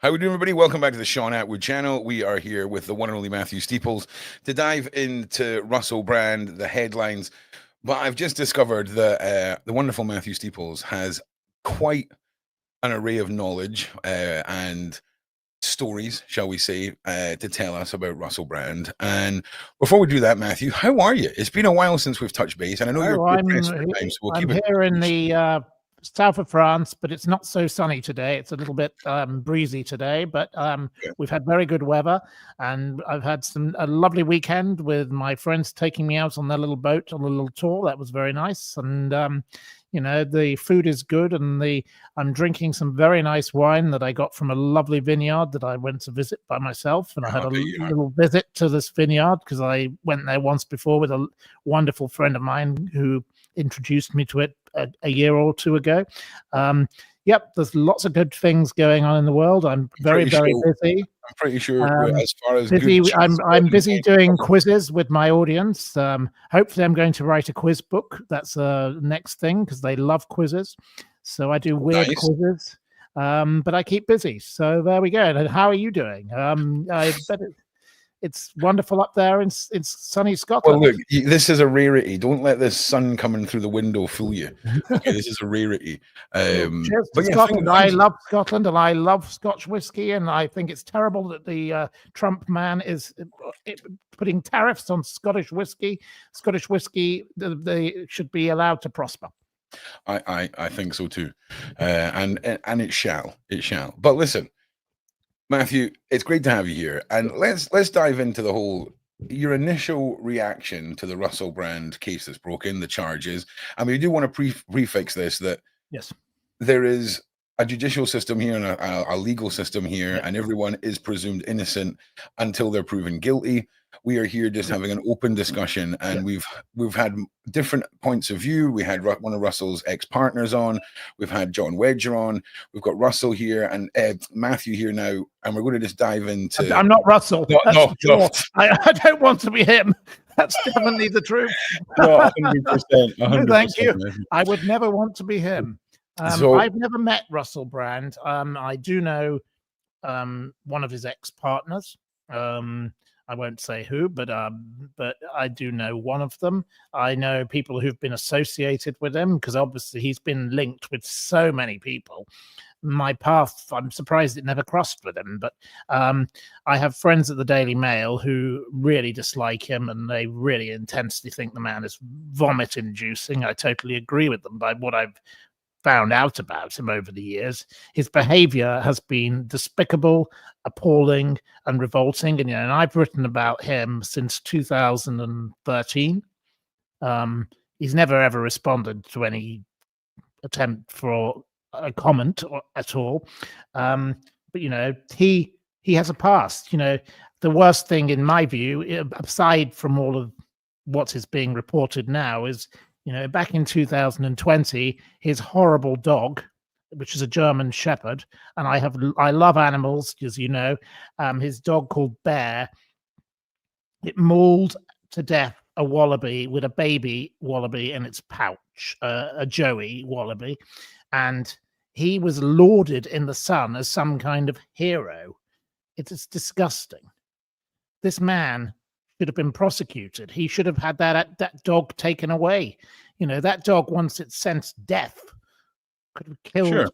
How we doing, everybody? Welcome back to the Sean Atwood channel. We are here with the one and only Mathew Steeples to dive into Russell Brand, the headlines. But I've just discovered that the wonderful Mathew Steeples has quite an array of knowledge and stories, shall we say, to tell us about Russell Brand. And before we do that, Mathew, how are you? It's been a while since we've touched base, and I know you're pressed for time, so we'll keep it here in the south of France, but it's not so sunny today. It's a little bit breezy today, but we've had very good weather, and I've had a lovely weekend with my friends taking me out on their little boat on a little tour. That was very nice, and you know, the food is good, and I'm drinking some very nice wine that I got from a lovely vineyard that I went to visit by myself, and I had a little visit to this vineyard because I went there once before with a wonderful friend of mine who introduced me to it a year or two ago. Yep, there's lots of good things going on in the world. I'm very busy. I'm pretty sure as far as busy, I'm busy doing quizzes with my audience. Hopefully I'm going to write a quiz book. That's the next thing, because they love quizzes. So I do weird quizzes, but I keep busy. So there we go. And how are you doing? I bet it's wonderful up there in sunny Scotland. Well, look, this is a rarity. Don't let this sun coming through the window fool you. Okay, this is a rarity. Cheers to Scotland. I love Scotland, and I love Scotch whiskey, and I think it's terrible that the Trump man is putting tariffs on Scottish whiskey. Scottish whiskey, they should be allowed to prosper. I think so too, and it shall. But listen, Mathew, it's great to have you here, and let's dive into your initial reaction to the Russell Brand case that's broken, the charges. I mean, we do want to prefix this that yes, there is a judicial system here and a legal system here, and everyone is presumed innocent until they're proven guilty. We are here just having an open discussion, and we've had different points of view. We had one of Russell's ex-partners on. We've had John Wedger on. We've got Russell here and Mathew here now, and we're going to just dive into. I'm not Russell. No. I don't want to be him. That's definitely the truth. No, 100%. Thank you. I would never want to be him. I've never met Russell Brand. I do know one of his ex-partners. I won't say who, but I do know one of them. I know people who've been associated with him, because obviously he's been linked with so many people. My path, I'm surprised it never crossed with him, but I have friends at the Daily Mail who really dislike him, and they really intensely think the man is vomit-inducing. I totally agree with them by what I've found out about him over the years. His behavior has been despicable, appalling, and revolting. And I've written about him since 2013. He's never ever responded to any attempt for a comment at all. But he has a past. The worst thing in my view, aside from all of what is being reported now, is back in 2020, his horrible dog, which is a German Shepherd, and I love animals, as you know, his dog called Bear, it mauled to death a wallaby with a baby wallaby in its pouch, a Joey wallaby, and he was lauded in the Sun as some kind of hero. It is disgusting. This man should have been prosecuted. He should have had that dog taken away. That dog, once it sensed death, could have killed. Sure,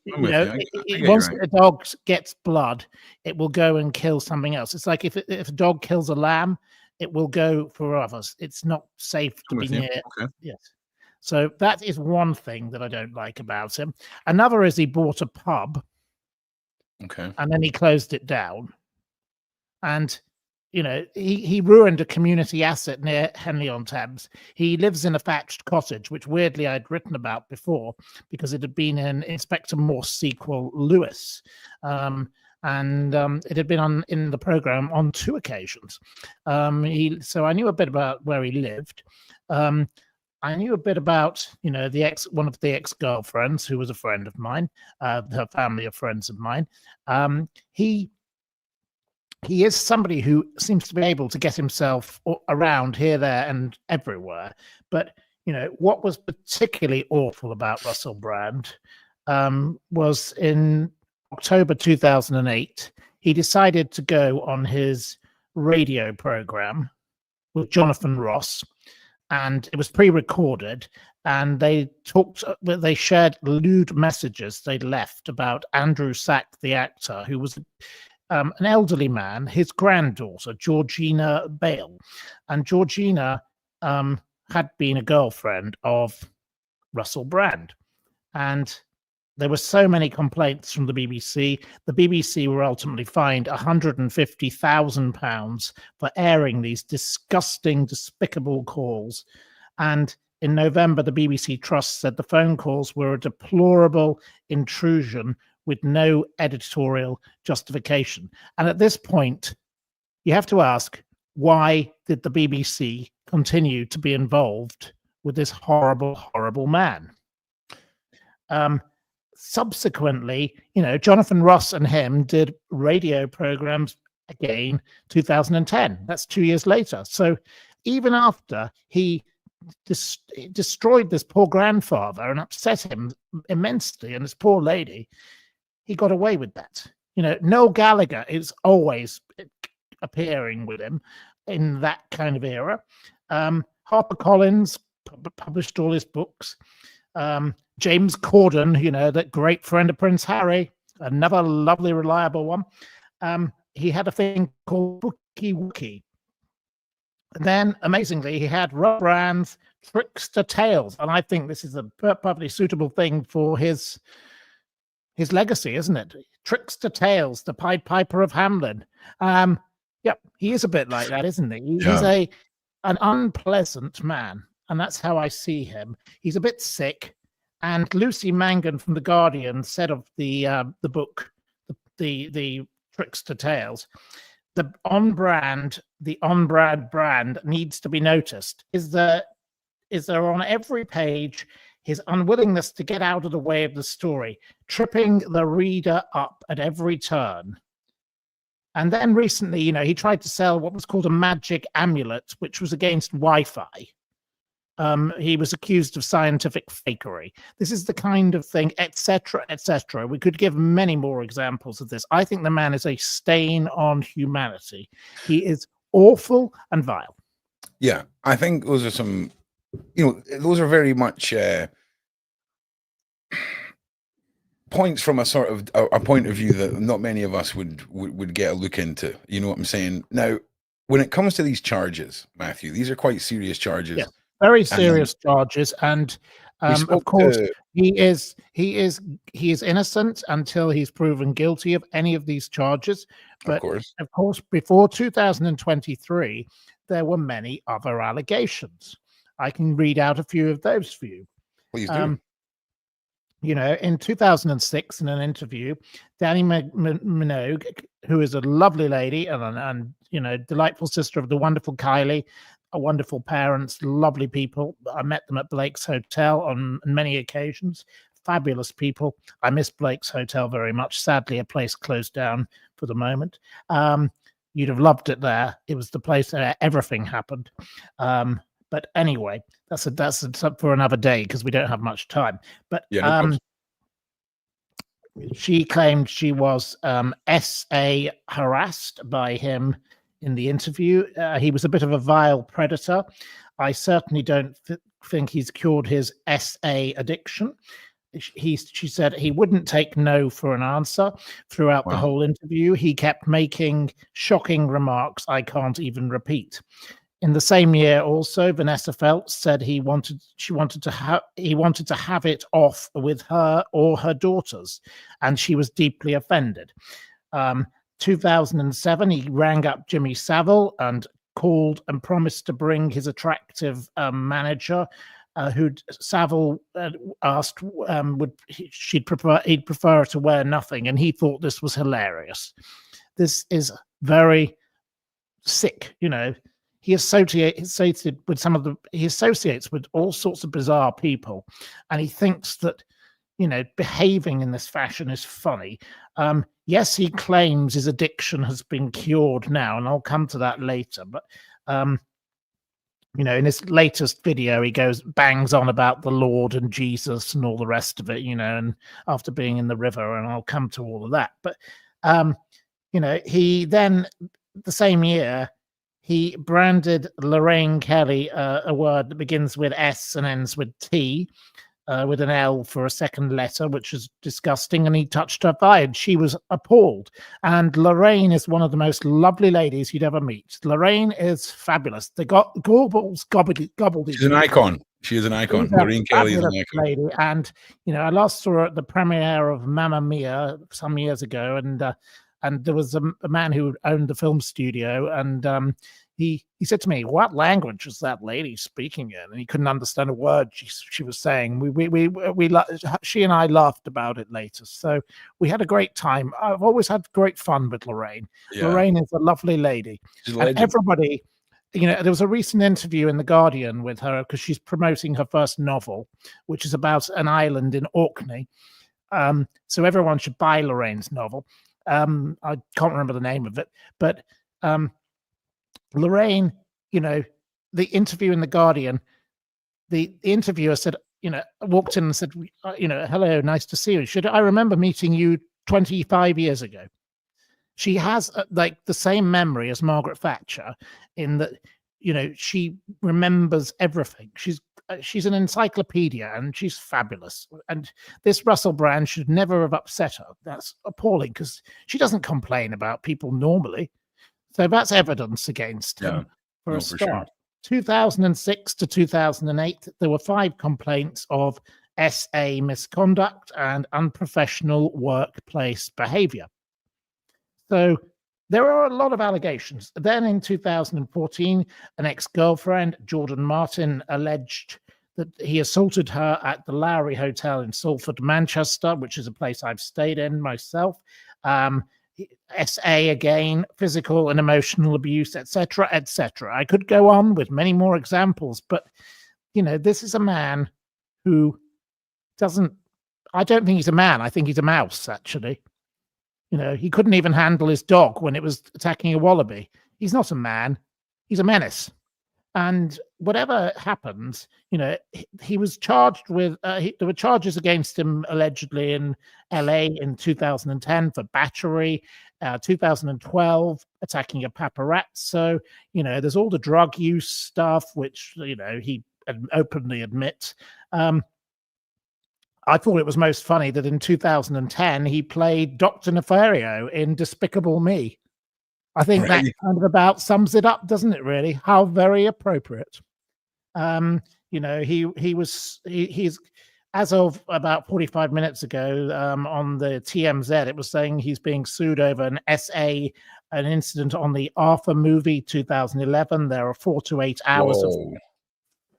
once a dog gets blood, it will go and kill something else. It's like if a dog kills a lamb, it will go for others. It's not safe to be near. Okay. Yes. So that is one thing that I don't like about him. Another is he bought a pub. Okay. And then he closed it down. And he ruined a community asset near Henley-on-Thames. He lives in a thatched cottage, which weirdly I'd written about before because it had been in Inspector Morse sequel Lewis. And it had been in the program on 2 occasions. So I knew a bit about where he lived. I knew a bit about, one of the ex-girlfriends who was a friend of mine. Her family are friends of mine. He is somebody who seems to be able to get himself around here, there, and everywhere. But, what was particularly awful about Russell Brand was in October 2008, he decided to go on his radio program with Jonathan Ross, and it was pre-recorded, and they shared lewd messages they'd left about Andrew Sack, the actor, who was an elderly man, his granddaughter, Georgina Bale. And Georgina had been a girlfriend of Russell Brand. And there were so many complaints from the BBC. The BBC were ultimately fined £150,000 for airing these disgusting, despicable calls. And in November, the BBC Trust said the phone calls were a deplorable intrusion with no editorial justification. And at this point, you have to ask, why did the BBC continue to be involved with this horrible, horrible man? Subsequently, Jonathan Ross and him did radio programs again, 2010. That's 2 years later. So even after he destroyed this poor grandfather and upset him immensely, and this poor lady, he got away with that. Noel Gallagher is always appearing with him in that kind of era. HarperCollins published all his books. James Corden, that great friend of Prince Harry, another lovely, reliable one. He had a thing called Bookie Wookie. And then, amazingly, he had Russell Brand's Trickster Tales, and I think this is a perfectly suitable thing for his legacy, isn't it? Trickster Tales, the Pied Piper of Hamelin. Yep, he is a bit like that, isn't he? He's an unpleasant man, and that's how I see him. He's a bit sick. And Lucy Mangan from The Guardian said of the book, the Trickster Tales, the on-brand brand needs to be noticed. Is there on every page his unwillingness to get out of the way of the story, tripping the reader up at every turn. And then recently, he tried to sell what was called a magic amulet, which was against Wi-Fi. He was accused of scientific fakery. This is the kind of thing, etc., etc. We could give many more examples of this. I think the man is a stain on humanity. He is awful and vile. Yeah, I think those are some, those are very much points from a sort of a point of view that not many of us would get a look into. You know what I'm saying? Now, when it comes to these charges, Matthew, these are quite serious charges. Yeah. Very serious charges, and of course he is innocent until he's proven guilty of any of these charges. But of course, before 2023, there were many other allegations. I can read out a few of those for you. Please do. In 2006, in an interview, Danny Minogue, who is a lovely lady and delightful sister of the wonderful Kylie, wonderful parents, lovely people. I met them at Blake's Hotel on many occasions. Fabulous people. I miss Blake's Hotel very much. Sadly, a place closed down for the moment. You'd have loved it there. It was the place where everything happened. But anyway, that's for another day because we don't have much time. But she claimed she was SA harassed by him in the interview. He was a bit of a vile predator. I certainly don't think he's cured his SA addiction. She said he wouldn't take no for an answer throughout the whole interview. He kept making shocking remarks I can't even repeat. In the same year, also, Vanessa Feltz said he wanted to have it off with her or her daughters, and she was deeply offended. 2007, he rang up Jimmy Savile and called and promised to bring his attractive manager, who Savile asked he'd prefer to wear nothing, and he thought this was hilarious. This is very sick, He associates with all sorts of bizarre people, and he thinks that behaving in this fashion is funny. Yes, he claims his addiction has been cured now, and I'll come to that later. But you know, in his latest video, he bangs on about the Lord and Jesus and all the rest of it, you know, and after being in the river, and I'll come to all of that. But, you know, he then, the same year, he branded Lorraine Kelly a word that begins with S and ends with T, with an L for a second letter, which is disgusting. And he touched her thigh, and she was appalled. And Lorraine is one of the most lovely ladies you'd ever meet. Lorraine is fabulous. They got Gorbals gobbled. She's an icon. She is an icon. Lorraine Kelly is an icon. Lady. And you know, I last saw her at the premiere of Mamma Mia some years ago, and there was a man who owned the film studio, and he said to me, "What language was that lady speaking in?" And he couldn't understand a word she was saying. She and I laughed about it later. So we had a great time. I've always had great fun with Lorraine. Yeah. Lorraine is a lovely lady. And everybody, you know, there was a recent interview in The Guardian with her because she's promoting her first novel, which is about an island in Orkney. So everyone should buy Lorraine's novel. I can't remember the name of it, but Lorraine, you know, the interview in The Guardian, the interviewer said, you know, walked in and said, you know, "Hello, nice to see you. I remember meeting you 25 years ago." She has like the same memory as Margaret Thatcher in that, you know, she remembers everything. She's an encyclopedia, and she's fabulous. And this Russell Brand should never have upset her. That's appalling because she doesn't complain about people normally. So that's evidence against him for a start. Sure. 2006 to 2008, there were 5 complaints of SA misconduct and unprofessional workplace behavior. So there are a lot of allegations. Then in 2014, an ex-girlfriend, Jordan Martin, alleged that he assaulted her at the Lowry Hotel in Salford, Manchester, which is a place I've stayed in myself. SA again, physical and emotional abuse, etc., etc. I could go on with many more examples, but you know, this is a man who I don't think he's a man. I think he's a mouse, actually. You know, he couldn't even handle his dog when it was attacking a wallaby. He's not a man. He's a menace. And whatever happens, you know, he was charged with, there were charges against him allegedly in LA in 2010 for battery, 2012 attacking a paparazzo. You know, there's all the drug use stuff, which, you know, he openly admits. I thought it was most funny that in 2010 he played Dr. Nefario in Despicable Me. I think that kind of about sums it up, doesn't it, really? How very appropriate. You know, he's as of about 45 minutes ago on the TMZ, it was saying he's being sued over an incident on the Arthur movie 2011. There are 4 to 8 hours of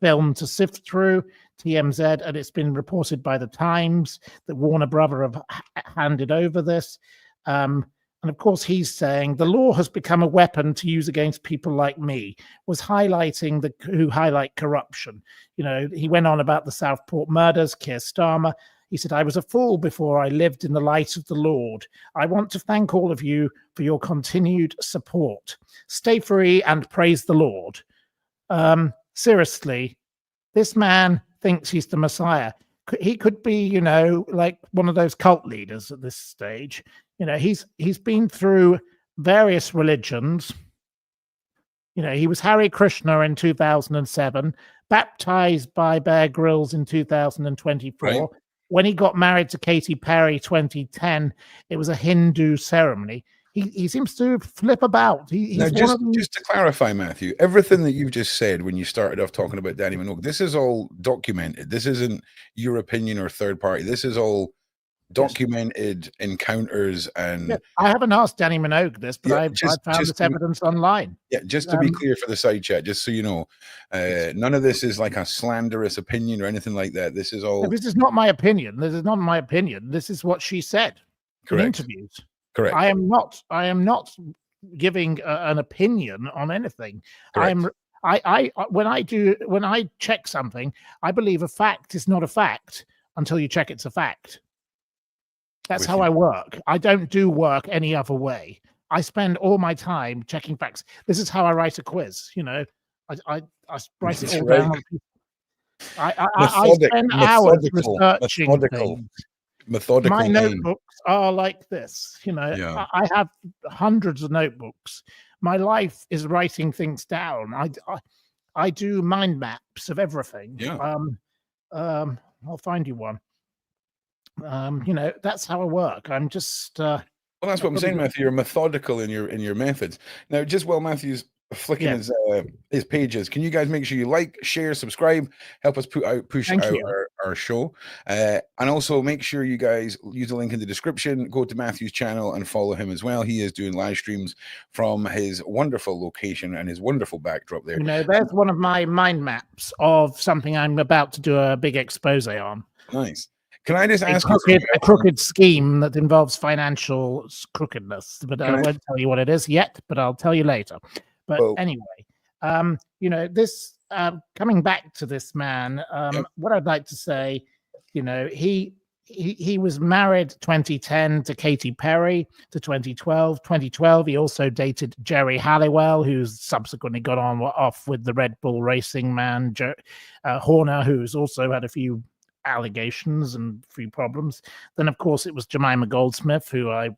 film to sift through. TMZ, and it's been reported by the Times that Warner Brother have handed over this. And of course, he's saying the law has become a weapon to use against people like me, was highlighting who highlight corruption. You know, he went on about the Southport murders, Keir Starmer. He said, "I was a fool before I lived in the light of the Lord. I want to thank all of you for your continued support. Stay free and praise the Lord." Seriously, this man thinks he's the Messiah. He could be, you know, like one of those cult leaders at this stage. You know, he's been through various religions. You know, he was Hare Krishna in 2007, baptized by Bear Grylls in 2024. Right. When he got married to Katy Perry 2010, it was a Hindu ceremony. He seems to flip about. Now, just to clarify, Matthew, everything that you've just said when you started off talking about Danny Minogue, this is all documented. This isn't your opinion or third party. This is all documented encounters. And yeah, I haven't asked Danny Minogue this, but I've found this evidence online. Yeah, just to be clear for the side chat, just so you know, none of this is like a slanderous opinion or anything like that. This is all. No, this is not my opinion. This is not my opinion. This is what she said in interviews. Correct. I am not giving an opinion on anything. Correct. When I check something, I believe a fact is not a fact until you check it's a fact. That's how I work. I don't do work any other way. I spend all my time checking facts. This is how I write a quiz. You know, I write it That's all right. down. I spend hours researching things. Methodical. My notebooks are like this. Yeah. I have hundreds of notebooks. My life is writing things down. I do mind maps of everything. Yeah. I'll find you one. That's how I work. I'm just Well, that's what I'm saying, Matthew. You're methodical in your methods. Now, just while Matthew's flicking his pages, can you guys make sure you like, share, subscribe, help us push out our show, and also make sure you guys use the link in the description, go to Matthew's channel and follow him as well. He is doing live streams from his wonderful location and his wonderful backdrop there. There's one of my mind maps of something I'm about to do a big expose on. Nice. Can I just ask a crooked scheme that involves financial crookedness? But I won't tell you what it is yet, but I'll tell you later. But anyway, this coming back to this man, what I'd like to say, he was married 2010 to Katy Perry to 2012. 2012, he also dated Jerry Halliwell, who's subsequently got off with the Red Bull racing man, Horner, who's also had a few allegations and a few problems. Then, of course, it was Jemima Goldsmith, who I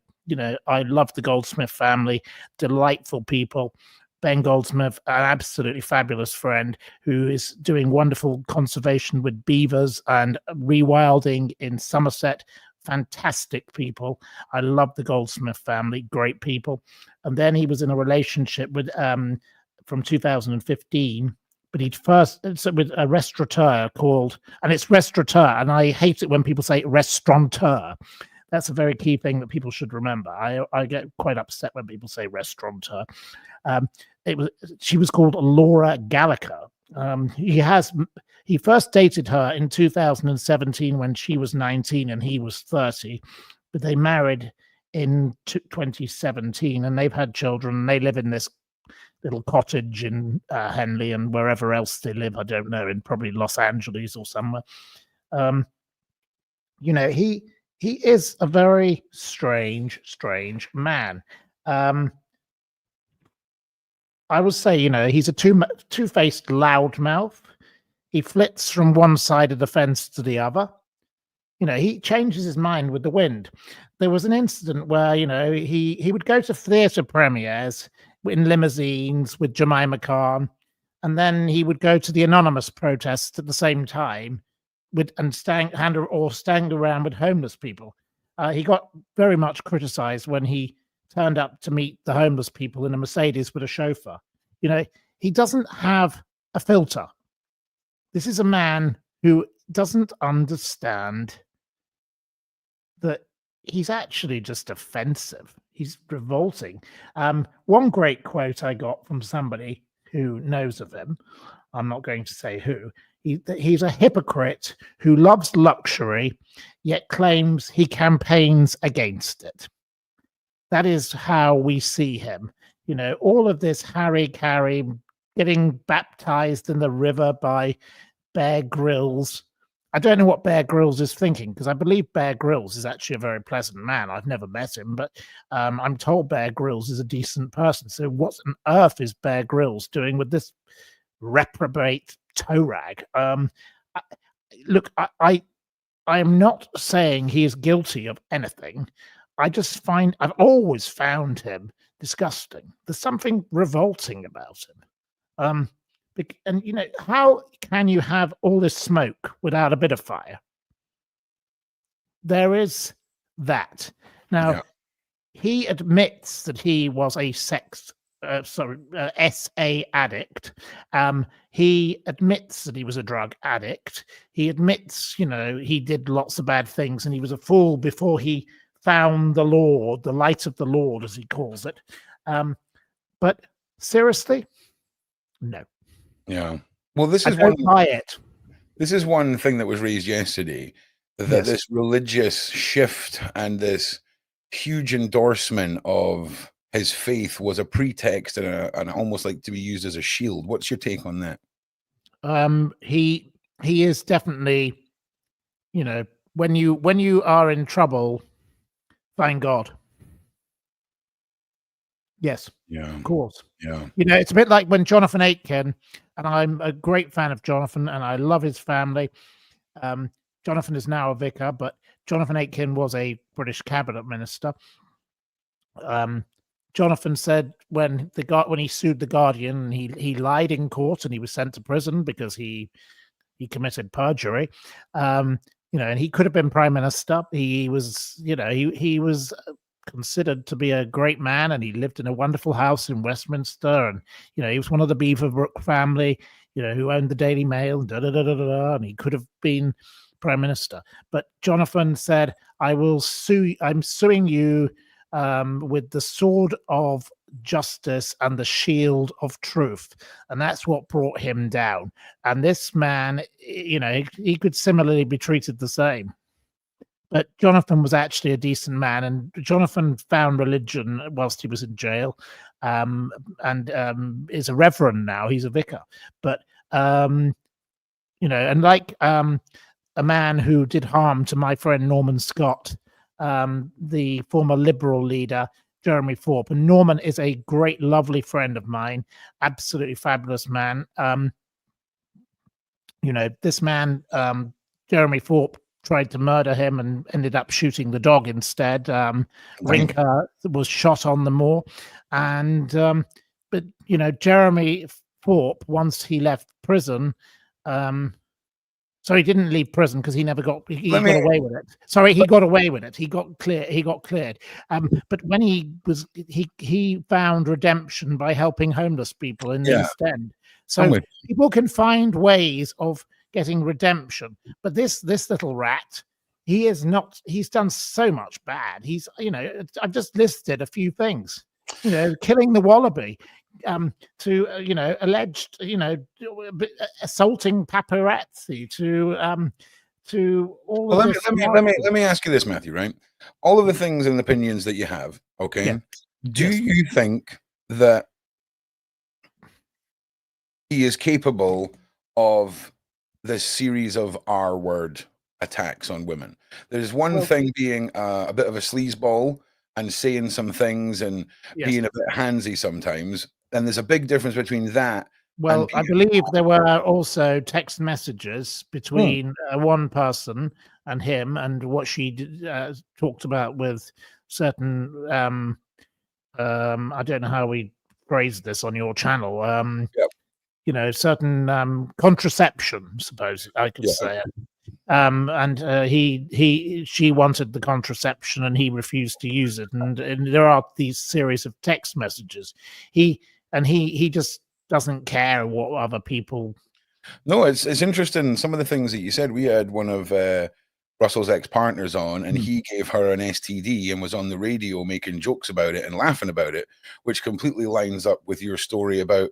love the Goldsmith family, delightful people. Ben Goldsmith, an absolutely fabulous friend who is doing wonderful conservation with beavers and rewilding in Somerset. Fantastic people. I love the Goldsmith family, great people. And then he was in a relationship with from 2015, but he'd first with a restaurateur called, and it's restaurateur, and I hate it when people say restaurateur. That's a very key thing that people should remember. I get quite upset when people say restaurateur. She was called Laura Gallagher. He first dated her in 2017 when she was 19 and he was 30, but they married in 2017 and they've had children. They live in this little cottage in Henley and wherever else they live, I don't know, in probably Los Angeles or somewhere. He is a very strange man. I would say, he's a two-faced loudmouth. He flits from one side of the fence to the other. He changes his mind with the wind. There was an incident where, he would go to theatre premieres in limousines with Jemima Khan, and then he would go to the anonymous protests at the same time standing around with homeless people. He got very much criticized when he turned up to meet the homeless people in a Mercedes with a chauffeur. He doesn't have a filter. This is a man who doesn't understand that he's actually just offensive. He's revolting. One great quote I got from somebody who knows of him, I'm not going to say who, he's a hypocrite who loves luxury, yet claims he campaigns against it. That is how we see him. All of this harry-carry, getting baptized in the river by Bear Grylls. I don't know what Bear Grylls is thinking, because I believe Bear Grylls is actually a very pleasant man. I've never met him, but I'm told Bear Grylls is a decent person. So what on earth is Bear Grylls doing with this reprobate toe rag? Look, I am not saying he is guilty of anything. I've always found him disgusting. There's something revolting about him. And how can you have all this smoke without a bit of fire? There is that. Now, he admits that he was a SA addict. He admits that he was a drug addict. He admits, he did lots of bad things and he was a fool before he found the Lord, the light of the Lord, as he calls it. But seriously, no. Yeah. Well, this is one thing that was raised yesterday, that this religious shift and this huge endorsement of his faith was a pretext and almost like to be used as a shield. What's your take on that? He is definitely, when you are in trouble, thank God. Yes. Yeah. Of course. Yeah. It's a bit like when Jonathan Aitken and I'm a great fan of Jonathan, and I love his family. Jonathan is now a vicar, but Jonathan Aitken was a British cabinet minister. Jonathan said when he sued the Guardian, he lied in court and he was sent to prison because he committed perjury. And he could have been prime minister. He was, he was considered to be a great man, and he lived in a wonderful house in Westminster, and he was one of the Beaverbrook family, who owned the Daily Mail, and he could have been prime minister. But Jonathan said, I'm suing you with the sword of justice and the shield of truth, and that's what brought him down. And this man, he could similarly be treated the same. But Jonathan was actually a decent man, and Jonathan found religion whilst he was in jail, and is a reverend now. He's a vicar. But and like a man who did harm to my friend Norman Scott, the former Liberal leader, Jeremy Thorpe. And Norman is a great, lovely friend of mine, absolutely fabulous man. This man, Jeremy Thorpe, tried to murder him and ended up shooting the dog instead. Rinker was shot on the moor. And but Jeremy Thorpe, once he left prison, so he didn't leave prison because he never got away with it. Sorry, he got away with it. He got cleared. But when he found redemption by helping homeless people in the East End. So people can find ways of getting redemption. But this little rat, he's done so much bad. I've just listed a few things. Killing the wallaby, to alleged assaulting paparazzi, to all of this. Let me ask you this, Matthew, right? All of the things and opinions that you have, okay? Yeah. Do you think that he is capable of this series of R-word attacks on women? There's one thing being a bit of a sleazeball and saying some things and being a bit handsy sometimes. And there's a big difference between that. Well, I believe there were also text messages between one person and him, and what she talked about with certain, I don't know how we phrase this on your channel, certain contraception, suppose I could say. She wanted the contraception and he refused to use it. And there are these series of text messages. He just doesn't care what other people. No, it's interesting. Some of the things that you said. We had one of Russell's ex-partners on, and he gave her an STD and was on the radio making jokes about it and laughing about it, which completely lines up with your story about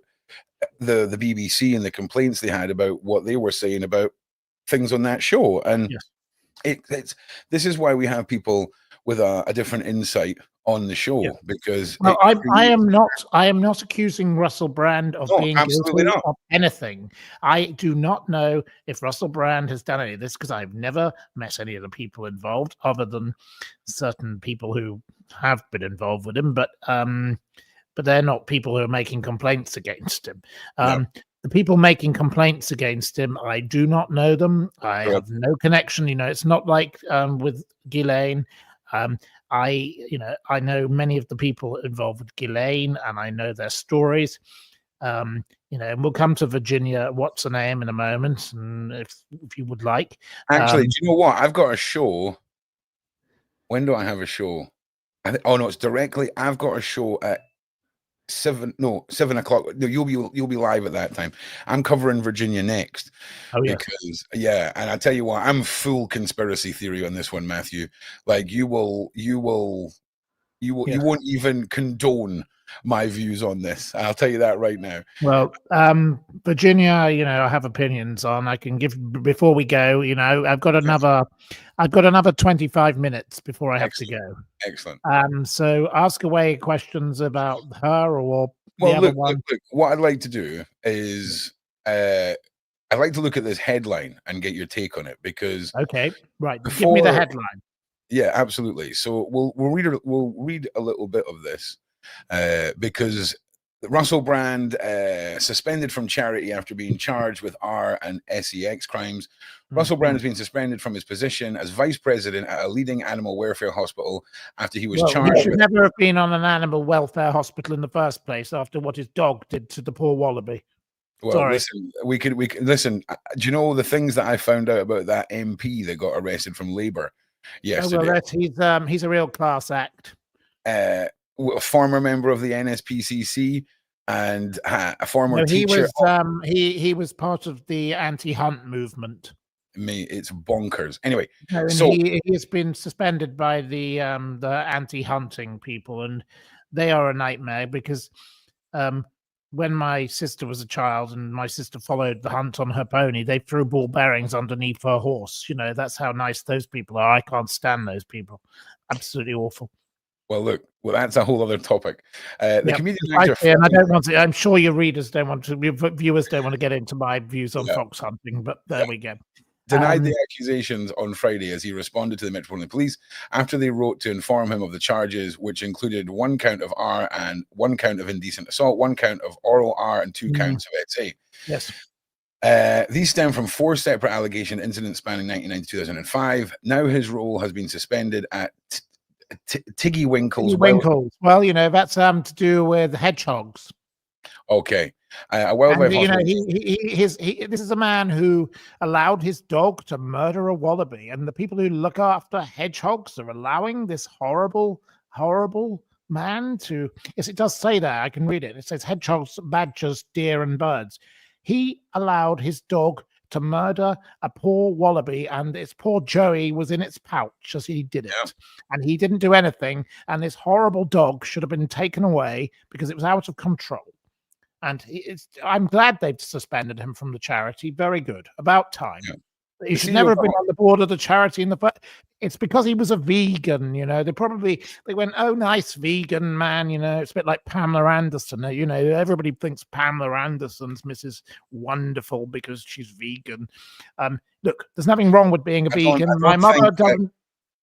the BBC and the complaints they had about what they were saying about things on that show. And this is why we have people with a different insight on the show, because I am not accusing Russell Brand of being guilty of anything. I do not know if Russell Brand has done any of this, because I've never met any of the people involved other than certain people who have been involved with him, but they're not people who are making complaints against him. The people making complaints against him, I do not know them. I have no connection. It's not like with Ghislaine. I know many of the people involved with Ghislaine, and I know their stories. And we'll come to Virginia, what's her name, in a moment, and if you would like. Actually, do you know what? I've got a show. When do I have a show? It's directly. I've got a show at 7 o'clock. No, you'll be live at that time. I'm covering Virginia next. Because and I tell you what, I'm full conspiracy theory on this one, Matthew. Like you won't even condone my views on this. I'll tell you that right now. Well, Virginia, I have opinions on. I can give before we go. I've got another 25 minutes before I have to go. Excellent. So ask away questions about her or look, what I'd like to do is I'd like to look at this headline and get your take on it, because give me the headline. Yeah, absolutely. So we'll read a little bit of this because Russell Brand suspended from charity after being charged with R and SEX crimes. Russell Brand has been suspended from his position as vice president at a leading animal welfare hospital after he was charged. He should never have been on an animal welfare hospital in the first place after what his dog did to the poor wallaby. Well, sorry. Listen, we could listen. Do you know the things that I found out about that MP that got arrested from Labour yesterday? Oh, well, he's a real class act. A former member of the NSPCC and a former teacher. He was part of the anti-hunt movement. It's bonkers. Anyway, so he has been suspended by the anti-hunting people, and they are a nightmare because when my sister was a child and my sister followed the hunt on her pony, they threw ball bearings underneath her horse. You know, that's how nice those people are. I can't stand those people. Absolutely awful. Well, look, that's a whole other topic. The comedian actor, and I don't want to. I'm sure your readers don't want to. Viewers don't want to get into my views on fox hunting, but there we go. Denied the accusations on Friday as he responded to the Metropolitan Police after they wrote to inform him of the charges, which included 1 count of R and 1 count of indecent assault, 1 count of oral R, and 2 counts of SA. Yes. These stem from 4 separate allegation incidents spanning 1990 to 2005. Now his role has been suspended at Tiggy Winkles. Well, you know, that's to do with hedgehogs. Okay. This is a man who allowed his dog to murder a wallaby, and the people who look after hedgehogs are allowing this horrible man to. Yes, it does say that. I can read it. It says hedgehogs, badgers, deer, and birds. He allowed his dog to murder a poor wallaby, and its poor Joey was in its pouch as he did it, and he didn't do anything, and this horrible dog should have been taken away because it was out of control. And I'm glad they've suspended him from the charity. Very good. About time. He should never have been on the board of the charity in the first. It's because he was a vegan, you know. They went, oh, nice vegan man, you know. It's a bit like Pamela Anderson, you know. Everybody thinks Pamela Anderson's Mrs. Wonderful because she's vegan. Look, there's nothing wrong with being a vegan. My mother doesn't.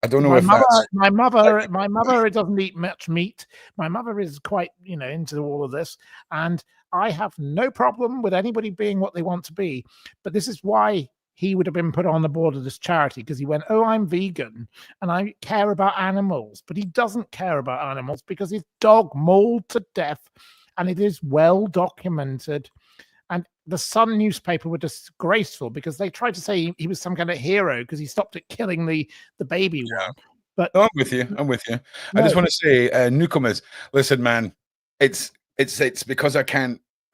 I don't know my mother doesn't eat much meat. My mother is quite, you know, into all of this, and I have no problem with anybody being what they want to be. But this is why he would have been put on the board of this charity, because he went, oh, I'm vegan and I care about animals. But he doesn't care about animals because his dog mauled to death, and it is well documented. And the Sun newspaper were disgraceful because they tried to say he was some kind of hero because he stopped at killing the baby one. But no, I'm with you. No. I just want to say, newcomers, listen, man, it's because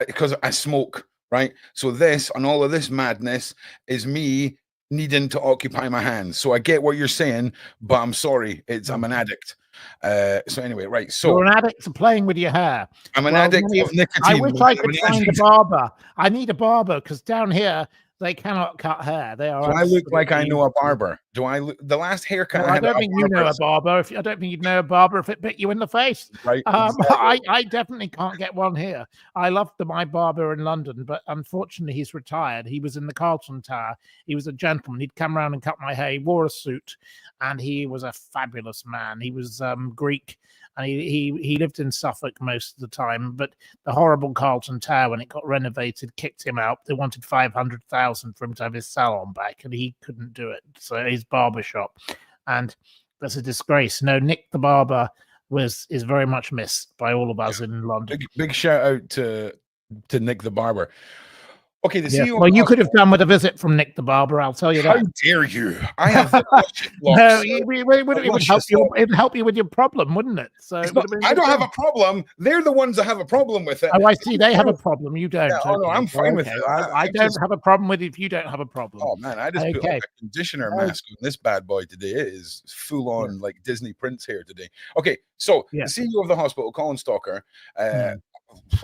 because I smoke, right? So this and all of this madness is me needing to occupy my hands. So I get what you're saying, but I'm sorry, I'm an addict. So anyway, right. So you're an addict to playing with your hair. I'm an addict of nicotine. I wish I could find a barber. I need a barber because down here they cannot cut hair. They are. Do I look like I know a barber? Do I look the last haircut? I don't think you know a barber. I don't think you'd know a barber if it bit you in the face. Right. Exactly. I definitely can't get one here. I loved my barber in London, but unfortunately he's retired. He was in the Carlton Tower. He was a gentleman. He'd come around and cut my hair. He wore a suit, and he was a fabulous man. He was Greek. And he lived in Suffolk most of the time, but the horrible Carlton Tower, when it got renovated, kicked him out. They wanted 500,000 for him to have his salon back, and he couldn't do it. So his barber shop, and that's a disgrace. No, Nick the barber is very much missed by all of us in London. Big shout out to Nick the barber. Okay, the CEO. Well, you could have done with a visit from Nick the barber. I'll tell you that. How dare you? I have the no, it would help you. It'd help you with your problem, wouldn't it? So I don't have a problem. They're the ones that have a problem with it. Oh, I see. They have a problem. You don't. Yeah, oh no, I'm fine with it. I don't have a problem with it if you don't have a problem. Oh man, I just put like a conditioner mask on this bad boy today. It is full on like Disney Prince hair today. Okay, so the CEO of the hospital, Colin Stalker,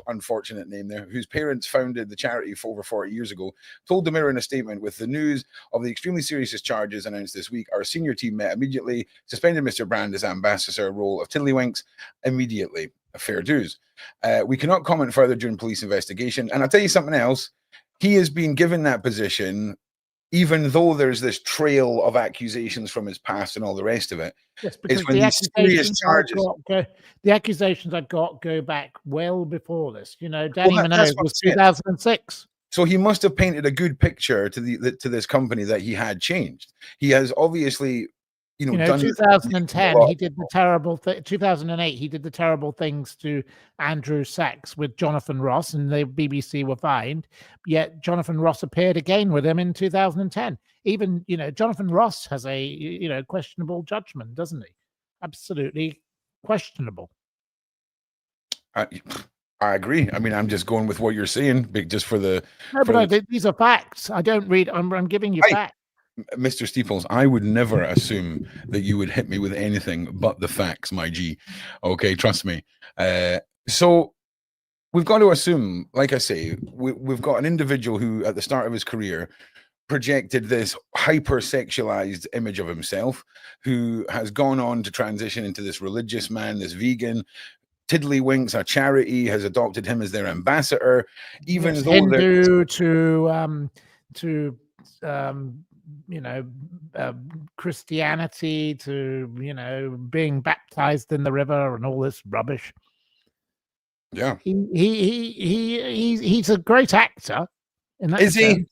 unfortunate name there, whose parents founded the charity for over 40 years ago, told the Mirror in a statement, with the news of the extremely serious charges announced this week, our senior team met immediately, suspended Mr. Brand as ambassador role of Tiddlywinks immediately. Fair dues. We cannot comment further during police investigation. And I'll tell you something else. He has been given that position even though there's this trail of accusations from his past and all the rest of it. Yes, because it's when these serious charges. The accusations I got go back well before this. You know, Danny Well, Minogue was 2006. So he must have painted a good picture to this company that he had changed. He has obviously, done 2010. He did the terrible 2008. He did the terrible things to Andrew Sachs with Jonathan Ross, and the BBC were fined. Yet Jonathan Ross appeared again with him in 2010. Even Jonathan Ross has a questionable judgment, doesn't he? Absolutely questionable. I agree. I mean, I'm just going with what you're saying, just for the. No, but these are facts. I don't read. I'm giving you facts. Mr. Steeples, I would never assume that you would hit me with anything but the facts, my G. Okay, trust me. So we've got to assume, like I say, we've got an individual who, at the start of his career, projected this hyper-sexualized image of himself, who has gone on to transition into this religious man, this vegan. Tiddlywinks, a charity, has adopted him as their ambassador, even though Hindu to Christianity to being baptized in the river and all this rubbish. Yeah, he's a great actor. Is he?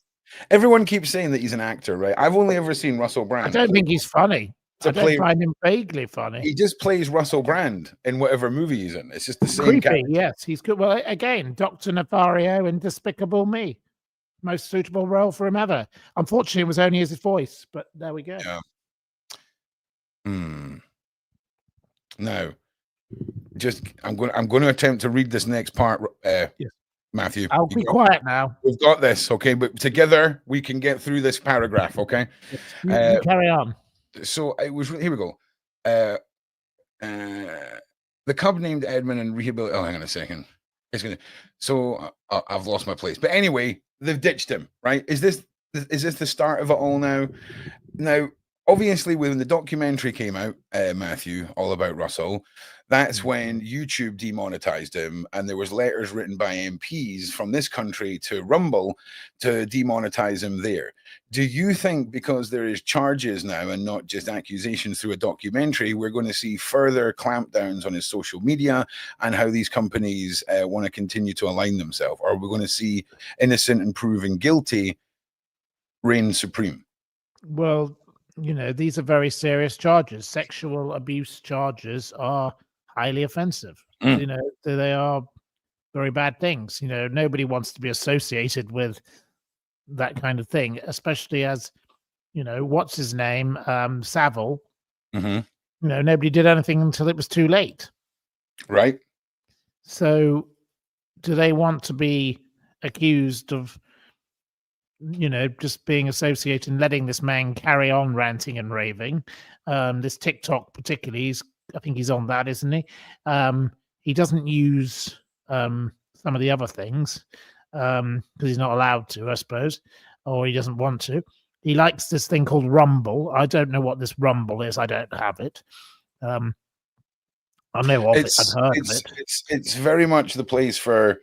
Everyone keeps saying that he's an actor, right? I've only ever seen Russell Brand. I don't think he's funny. I don't find him vaguely funny. He just plays Russell Brand in whatever movie he's in. It's just the same character. Yes, he's good. Well, again, Dr. Nefario in Despicable Me. Most suitable role for him ever. Unfortunately, it was only his voice, but there we go. Yeah. Now, I'm going to attempt to read this next part, yes. Matthew. I'll be quiet now. We've got this, okay? But together we can get through this paragraph, okay? You carry on. So it was. Here we go. The cub named Edmund and rehabilitate. Oh, hang on a second. So I've lost my place. But anyway, they've ditched him, right? Is this the start of it all now? Now, obviously, when the documentary came out, Matthew, all about Russell, that's when YouTube demonetized him, and there was letters written by MPs from this country to Rumble to demonetize him there. Do you think because there is charges now and not just accusations through a documentary, we're going to see further clampdowns on his social media and how these companies want to continue to align themselves? Or are we going to see innocent and proven guilty reign supreme? Well, these are very serious charges. Sexual abuse charges are highly offensive. They are very bad things. Nobody wants to be associated with that kind of thing, especially as what's his name, Savile. Nobody did anything until it was too late, right? So do they want to be accused of just being associated and letting this man carry on ranting and raving? This TikTok particularly, I think he's on that, isn't he? He doesn't use some of the other things because he's not allowed to, I suppose, or he doesn't want to. He likes this thing called Rumble. I don't know what this Rumble is. I don't have it. I know of it. I've heard of it. It's very much the place for.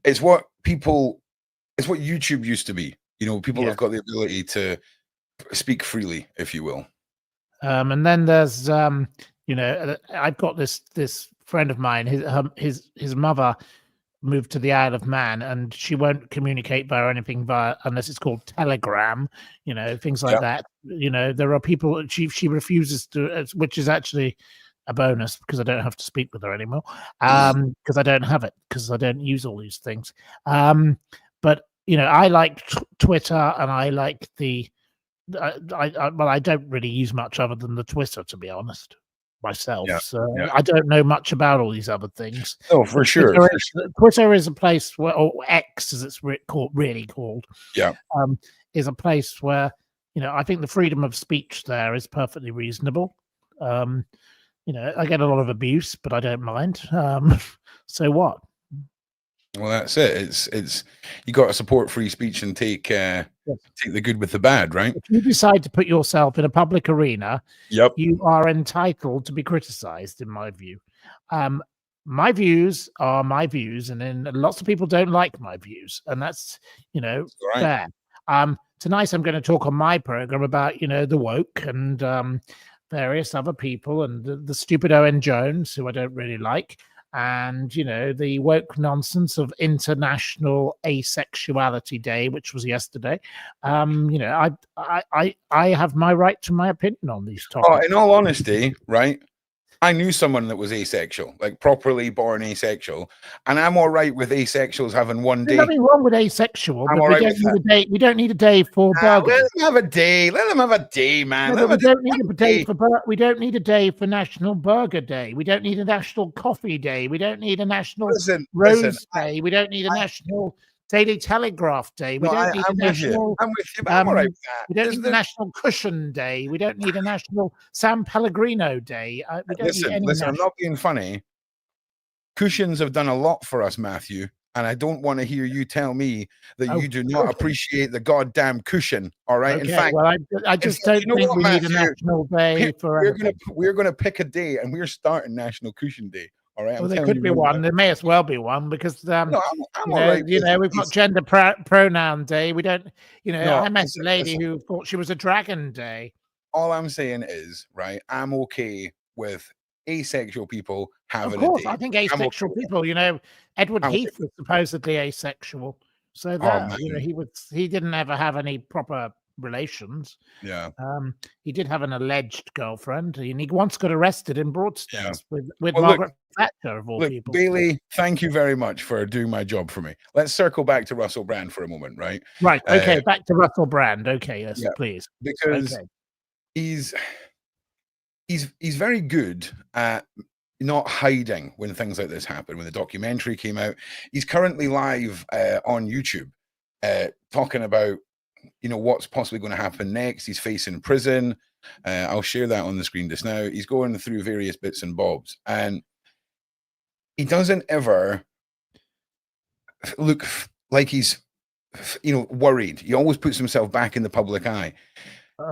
It's what YouTube used to be. People have got the ability to speak freely, if you will. And then there's, I've got this friend of mine. His mother moved to the Isle of Man, and she won't communicate via anything unless it's called Telegram. Things like that. There are people she refuses to, which is actually a bonus because I don't have to speak with her anymore. Because I don't have it because I don't use all these things. But I like Twitter, and I like I don't really use much other than the Twitter, to be honest, myself. I don't know much about all these other things. Oh, for sure. Twitter is a place where, or X as it's really called, is a place where I think the freedom of speech there is perfectly reasonable. I get a lot of abuse, but I don't mind. So what? Well, that's it. It's you got to support free speech and take the good with the bad, right? If you decide to put yourself in a public arena, you are entitled to be criticized, in my view. My views are my views, and then lots of people don't like my views, and that's fair. tonight I'm going to talk on my program about, the woke and various other people and the stupid Owen Jones, who I don't really like, and the woke nonsense of International Asexuality Day, which was yesterday. I have my right to my opinion on these topics. In all honesty, right? I knew someone that was asexual, like properly born asexual, and I'm all right with asexuals having one day. There's nothing wrong with asexual, but we don't need a day. We don't need a day for burgers. Let them have a day. Let them have a day, man. No, we don't need a day for. We don't need a day for National Burger Day. We don't need a National Coffee Day. We don't need a National Rose Day. We don't need a National Daily Telegraph Day. We don't need a national. I'm with you, but I'm all right with that. We don't need a National Cushion Day. We don't need a National San Pellegrino Day. We don't need any. Listen, I'm not being funny. Cushions have done a lot for us, Matthew, and I don't want to hear you tell me that you do not appreciate the goddamn cushion. All right. Okay, in fact, well, I just don't think we need a national day for. We're gonna pick a day, and we're starting National Cushion Day. All right. Well, there could be one. There may as well be one because I'm all right. We've got Gender Pronoun Day. We don't. I met a lady who thought she was a Dragon Day. All I'm saying is, right, I'm okay with asexual people having a day. Of course, I think asexual people. Edward Heath was supposedly asexual, so that he didn't ever have any proper relations. Yeah. He did have an alleged girlfriend, and he once got arrested in Broadstairs with Margaret Thatcher of all people. Bailey, thank you very much for doing my job for me. Let's circle back to Russell Brand for a moment, right? Right. Okay. Back to Russell Brand. Okay. Yes, please. Because he's very good at not hiding when things like this happen. When the documentary came out, he's currently live on YouTube talking about what's possibly going to happen next. He's facing prison. I'll share that on the screen just now. He's going through various bits and bobs, and he doesn't ever look like he's worried. He always puts himself back in the public eye.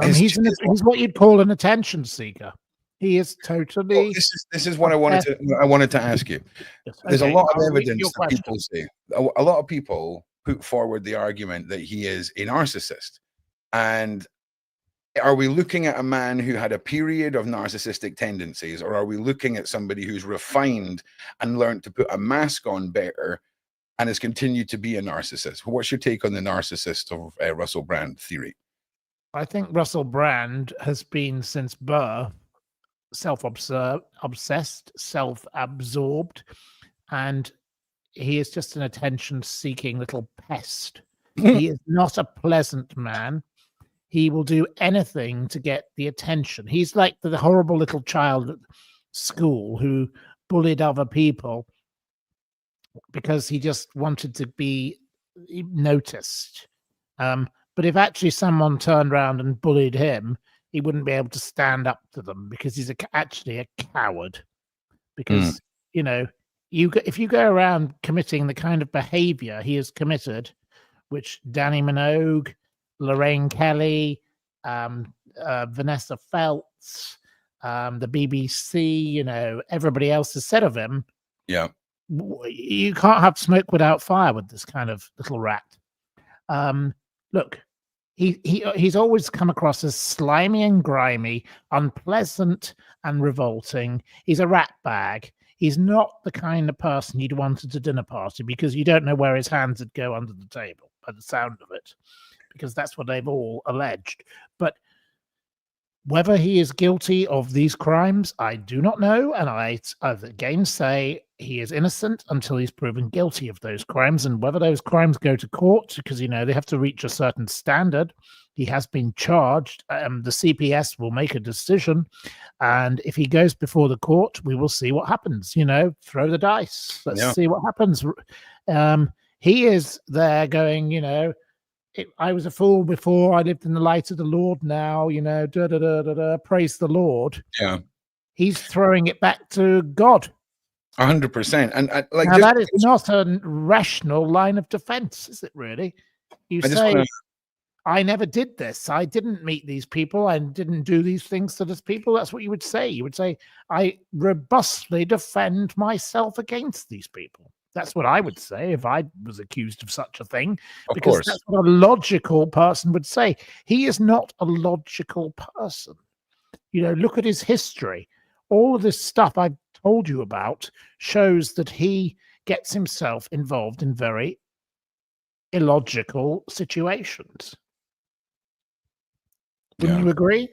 He's what you'd call an attention seeker. He is totally. Well, this is what I wanted to ask you. There's a lot of evidence that people say. A lot of people put forward the argument that he is a narcissist. And are we looking at a man who had a period of narcissistic tendencies, or are we looking at somebody who's refined and learned to put a mask on better and has continued to be a narcissist? What's your take on the narcissist of Russell Brand theory? I think Russell Brand has been since birth self-obsessed, self-absorbed, and he is just an attention-seeking little pest. He is not a pleasant man. He will do anything to get the attention. He's like the horrible little child at school who bullied other people because he just wanted to be noticed. But if actually someone turned around and bullied him, he wouldn't be able to stand up to them because he's actually a coward. Because, if you go around committing the kind of behavior he has committed, which Danny Minogue, Lorraine Kelly, Vanessa Feltz, the BBC, everybody else has said of him. Yeah. You can't have smoke without fire with this kind of little rat. Look, he's always come across as slimy and grimy, unpleasant and revolting. He's a rat bag. He's not the kind of person you'd want at a dinner party because you don't know where his hands would go under the table by the sound of it, because that's what they've all alleged. But whether he is guilty of these crimes, I do not know. And I again say he is innocent until he's proven guilty of those crimes. And whether those crimes go to court, because, they have to reach a certain standard. He has been charged. The CPS will make a decision. And if he goes before the court, we will see what happens. Throw the dice. Let's see what happens. He is there going, I was a fool before. I lived in the light of the Lord now, praise the Lord. Yeah. He's throwing it back to God. 100%. And now, that is not a rational line of defense, is it really? You say, I never did this. I didn't meet these people. I didn't do these things to these people. That's what you would say. You would say, I robustly defend myself against these people. That's what I would say if I was accused of such a thing, Of because course. that's what a logical person would say. He is not a logical person. Look at his history. All of this stuff I've told you about shows that he gets himself involved in very illogical situations. Wouldn't you agree?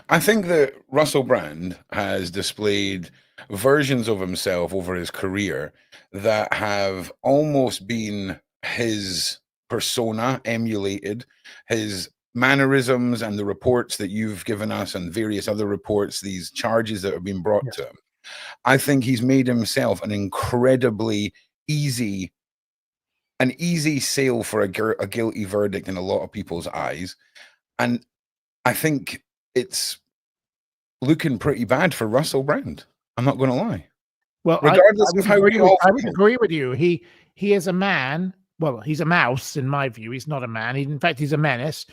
I think that Russell Brand has displayed versions of himself over his career that have almost been his persona emulated, his mannerisms and the reports that you've given us and various other reports, these charges that have been brought to him. I think he's made himself an incredibly easy sale for a guilty verdict in a lot of people's eyes. And I think it's looking pretty bad for Russell Brand. I'm not going to lie. Well, regardless of how we all I would agree with you. He is a man. Well, he's a mouse in my view. He's not a man. In fact, he's a menace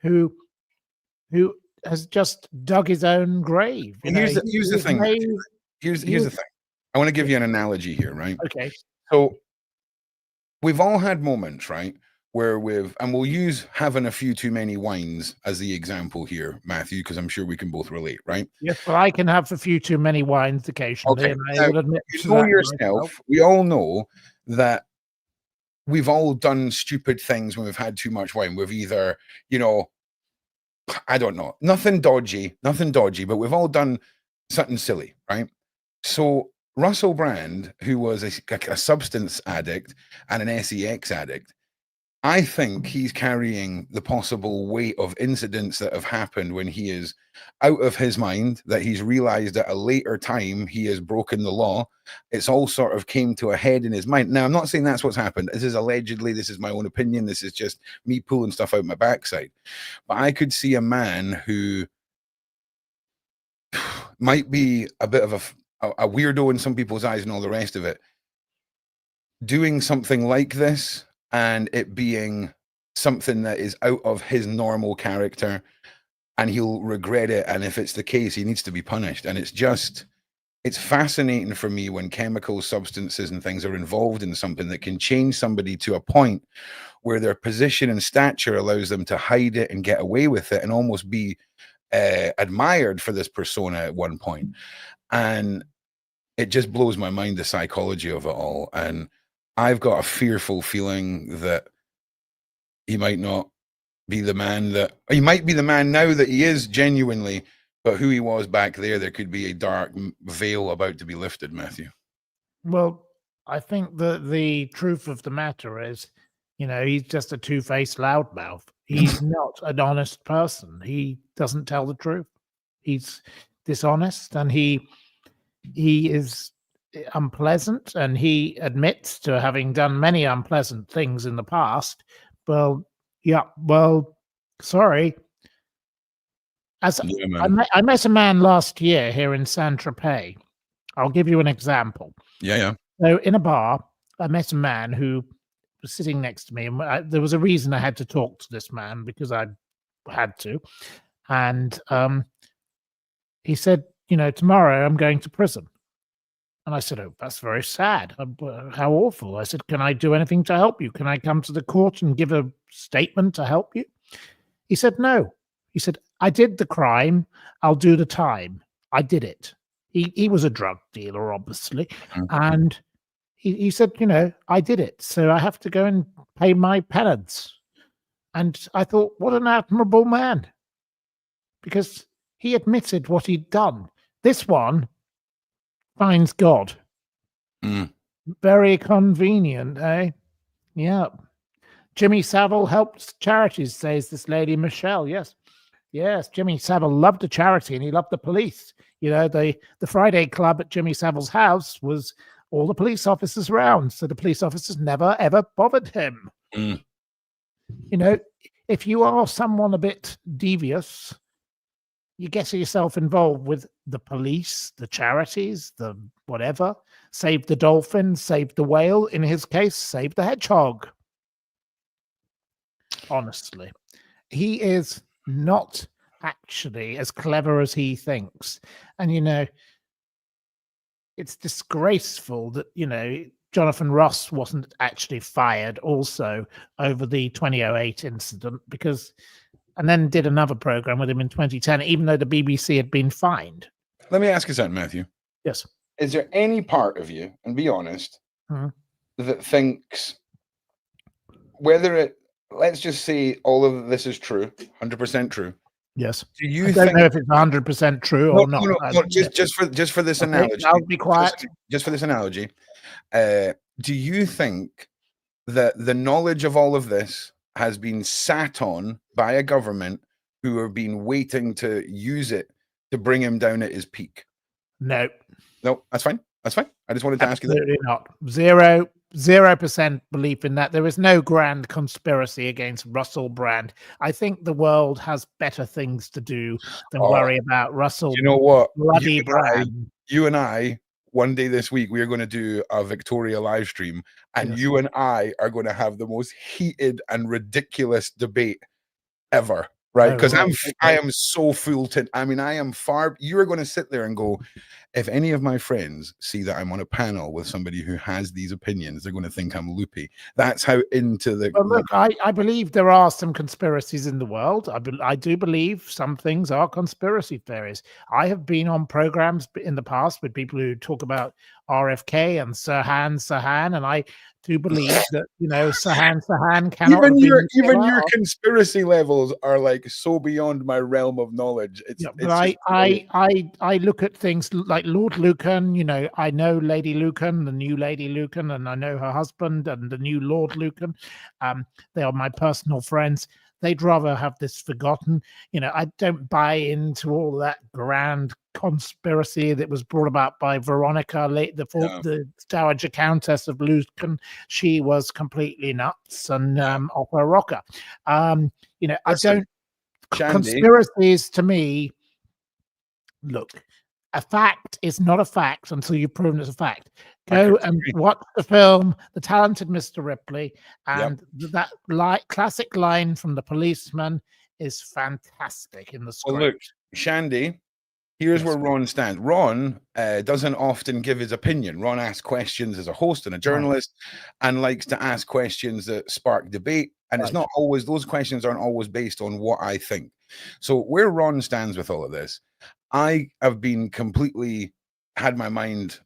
who has just dug his own grave. Here's the thing. Here's the thing. I want to give you an analogy here, right? Okay. So we've all had moments, right, where we'll use having a few too many wines as the example here, Matthew, because I'm sure we can both relate, right? Yes, well, I can have a few too many wines occasionally. Okay. And I will admit you know yourself. We all know that we've all done stupid things when we've had too much wine. We've either, I don't know, nothing dodgy, but we've all done something silly, right? So Russell Brand, who was a substance addict and an sex addict, I think he's carrying the possible weight of incidents that have happened when he is out of his mind, that he's realized at a later time he has broken the law. It's all sort of came to a head in his mind. Now, I'm not saying that's what's happened. This is allegedly, this is my own opinion. This is just me pulling stuff out my backside. But I could see a man who might be a bit of a weirdo in some people's eyes and all the rest of it, doing something like this, and it being something that is out of his normal character, and he'll regret it. And if it's the case, he needs to be punished. And it's fascinating for me when chemical substances and things are involved in something that can change somebody to a point where their position and stature allows them to hide it and get away with it and almost be admired for this persona at one point. And it just blows my mind, the psychology of it all. And I've got a fearful feeling that he might not be the man that he might be the man now that he is genuinely, but who he was back there could be a dark veil about to be lifted, Matthew. Well, I think the truth of the matter is, he's just a two-faced loudmouth. He's not an honest person. He doesn't tell the truth. He's dishonest, and he is unpleasant, and he admits to having done many unpleasant things in the past. Well, yeah, sorry. I met a man last year here in Saint-Tropez. I'll give you an example. Yeah. So in a bar, I met a man who was sitting next to me, and there was a reason I had to talk to this man, because I had to. And he said, tomorrow I'm going to prison. And I said, oh, that's very sad. How awful. I said, can I do anything to help you? Can I come to the court and give a statement to help you? He said, no. He said, I did the crime. I'll do the time. I did it. He was a drug dealer, obviously. Mm-hmm. And he said, I did it. So I have to go and pay my penance. And I thought, what an admirable man. Because he admitted what he'd done. This one finds God. Very convenient, eh? Yeah. Jimmy Savile helped charities, says this lady Michelle. Yes, Jimmy Savile loved a charity, and he loved the police. The Friday club at Jimmy Savile's house was all the police officers around, so the police officers never ever bothered him. If you are someone a bit devious, you get yourself involved with the police, the charities, the whatever. Save the dolphin, save the whale. In his case, save the hedgehog. Honestly, he is not actually as clever as he thinks. And, it's disgraceful that, Jonathan Ross wasn't actually fired also over the 2008 incident and then did another program with him in 2010, even though the BBC had been fined. Let me ask you something, Matthew. Yes. Is there any part of you, and be honest, that thinks let's just say all of this is true, 100% true. Yes. Do you I don't know if it's 100% true or not. No, just for this analogy. I'll be quiet. Just for this analogy. Do you think that the knowledge of all of this has been sat on by a government who have been waiting to use it to bring him down at his peak? No. No, that's fine. That's fine. I just wanted to ask you that. Absolutely not. 0% belief in that. There is no grand conspiracy against Russell Brand. I think the world has better things to do than worry about Russell. You know what? Bloody Brand. You and I, one day this week, we are going to do a Victoria live stream, and you and I are going to have the most heated and ridiculous debate ever. Right? Because I am so full to, I mean, I am far, you're going to sit there and go, if any of my friends see that I'm on a panel with somebody who has these opinions, they're going to think I'm loopy. That's how into the... Well, look, I believe there are some conspiracies in the world. I do believe some things are conspiracy theories. I have been on programs in the past with people who talk about RFK and Sirhan, and I do believe that, you know, Sirhan cannot even your conspiracy levels are like so beyond my realm of knowledge. I look at things like Lord Lucan. You know, I know Lady Lucan, the new Lady Lucan, and I know her husband and the new Lord Lucan. They are my personal friends. They'd rather have this forgotten. You know, I don't buy into all that grand conspiracy that was brought about by Veronica, the Dowager Countess of Lucan. She was completely nuts and off her rocker. You know, Listen, conspiracies to me, look, a fact is not a fact until you've proven it's a fact. Go and watch the film The Talented Mr. Ripley, and that classic line from the policeman is fantastic in the script. Well, look, Shandy, here's where Ron stands. Ron doesn't often give his opinion. Ron asks questions as a host and a journalist, and likes to ask questions that spark debate. And it's not always, those questions aren't always based on what I think. So where Ron stands with all of this, I have been completely had my mind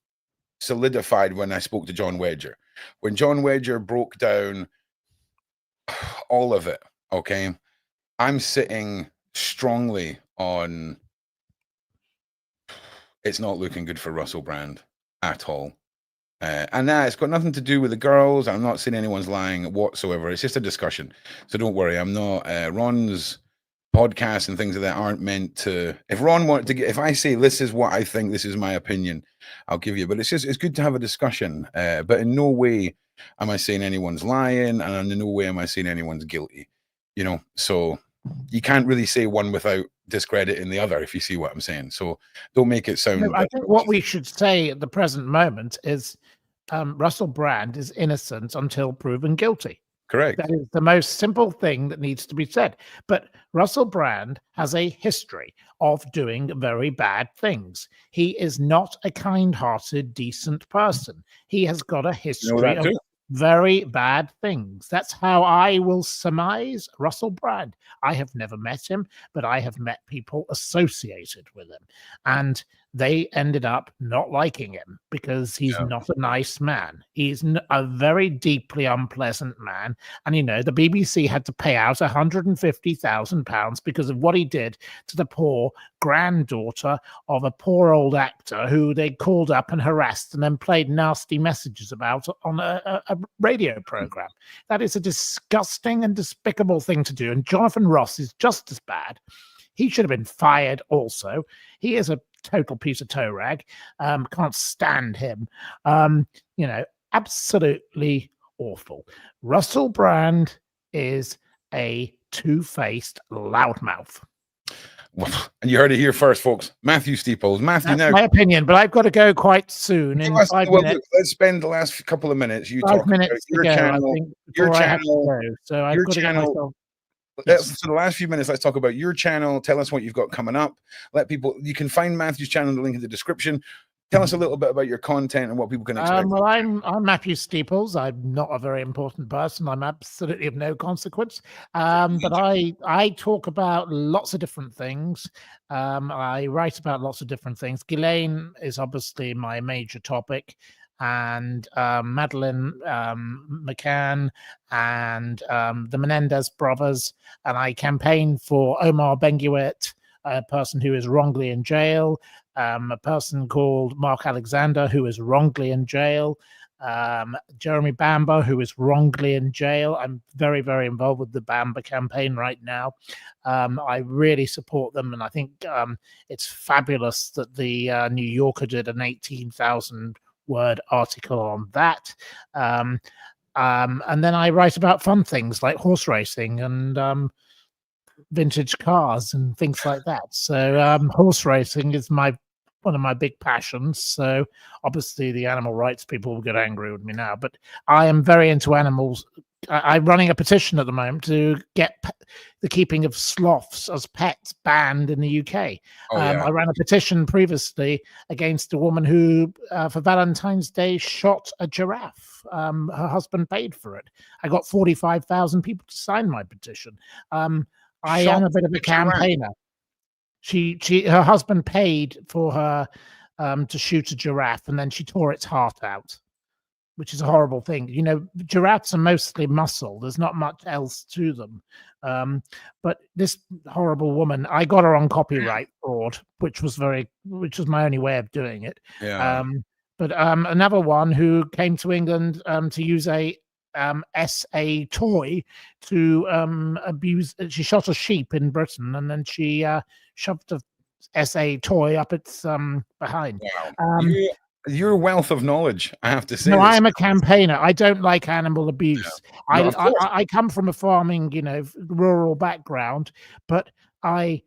solidified when I spoke to John Wedger. When John Wedger broke down all of it, okay, I'm sitting strongly on it's not looking good for Russell Brand at all. And it's got nothing to do with the girls. I'm not saying anyone's lying whatsoever. It's just a discussion. So don't worry. I'm not Ron's podcasts and things like that aren't meant to, if Ron wanted to get, if I say this is what I think, this is my opinion, I'll give you, but it's good to have a discussion, but in no way am I saying anyone's lying, and in no way am I saying anyone's guilty, you know. So you can't really say one without discrediting the other, if you see what I'm saying. So don't make it sound. I think what we should say at the present moment is Russell Brand is innocent until proven guilty. Correct. That is the most simple thing that needs to be said. But Russell Brand has a history of doing very bad things. He is not a kind-hearted, decent person. He has got a history of very bad things. That's how I will surmise Russell Brand. I have never met him, but I have met people associated with him. And they ended up not liking him because he's not a nice man. He's a very deeply unpleasant man. And, you know, the BBC had to pay out £150,000 because of what he did to the poor granddaughter of a poor old actor who they called up and harassed and then played nasty messages about on a radio program. That is a disgusting and despicable thing to do. And Jonathan Ross is just as bad. He should have been fired also. He is a total piece of toe rag. Can't stand him. You know, absolutely awful. Russell Brand is a two-faced loudmouth. Well, and you heard it here first, folks. Mathew Steeples. Matthew, that's my opinion, but I've got to go quite soon. In 5 minutes. Look, let's spend the last couple of minutes. You 5 talk minutes about your channel. Your channel. So I've got to get myself. So the last few minutes, let's talk about your channel. Tell us what you've got coming up. Let people, you can find Matthew's channel in the link in the description. tell us a little bit about your content and what people can expect. Well, I'm Mathew Steeples. I'm not a very important person. I'm absolutely of no consequence. But I talk about lots of different things. I write about lots of different things. Ghislaine is obviously my major topic, and Madeleine McCann and the Menendez brothers. And I campaign for Omar Benguet, a person who is wrongly in jail, a person called Mark Alexander, who is wrongly in jail, Jeremy Bamber, who is wrongly in jail. I'm very, very involved with the Bamber campaign right now. I really support them, and I think it's fabulous that the New Yorker did an 18,000-word article on that. And then I write about fun things like horse racing and vintage cars and things like that. So horse racing is one of my big passions. So obviously the animal rights people will get angry with me now, but I am very into animals. I'm running a petition at the moment to get the keeping of sloths as pets banned in the UK. I ran a petition previously against a woman who, for Valentine's Day, shot a giraffe. Her husband paid for it. I got 45,000 people to sign my petition. I am a bit of a campaigner. Her husband paid for her to shoot a giraffe, and then she tore its heart out, which is a horrible thing. You know, giraffes are mostly muscle. There's not much else to them. But this horrible woman, I got her on copyright fraud, which was my only way of doing it. Yeah. But another one who came to England to use a SA toy to abuse. She shot a sheep in Britain, and then she shoved a SA toy up its behind. Wow. Your wealth of knowledge, I have to say. No, I am a campaigner. I don't like animal abuse. Yeah. No, I come from a farming, rural background, but you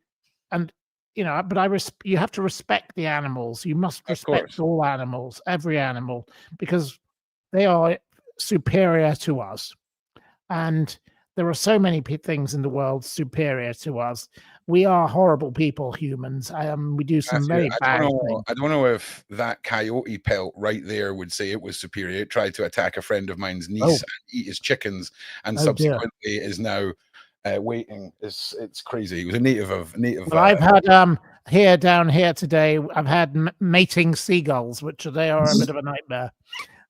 have to respect the animals. You must respect all animals, every animal, because they are superior to us. And there are so many things in the world superior to us. We are horrible people, humans. We do some very bad things. I don't know if that coyote pelt right there would say it was superior. It tried to attack a friend of mine's niece and eat his chickens, and subsequently is now waiting. It's crazy. He was a native. Well, I've had down here today. I've had mating seagulls, which they are a bit of a nightmare.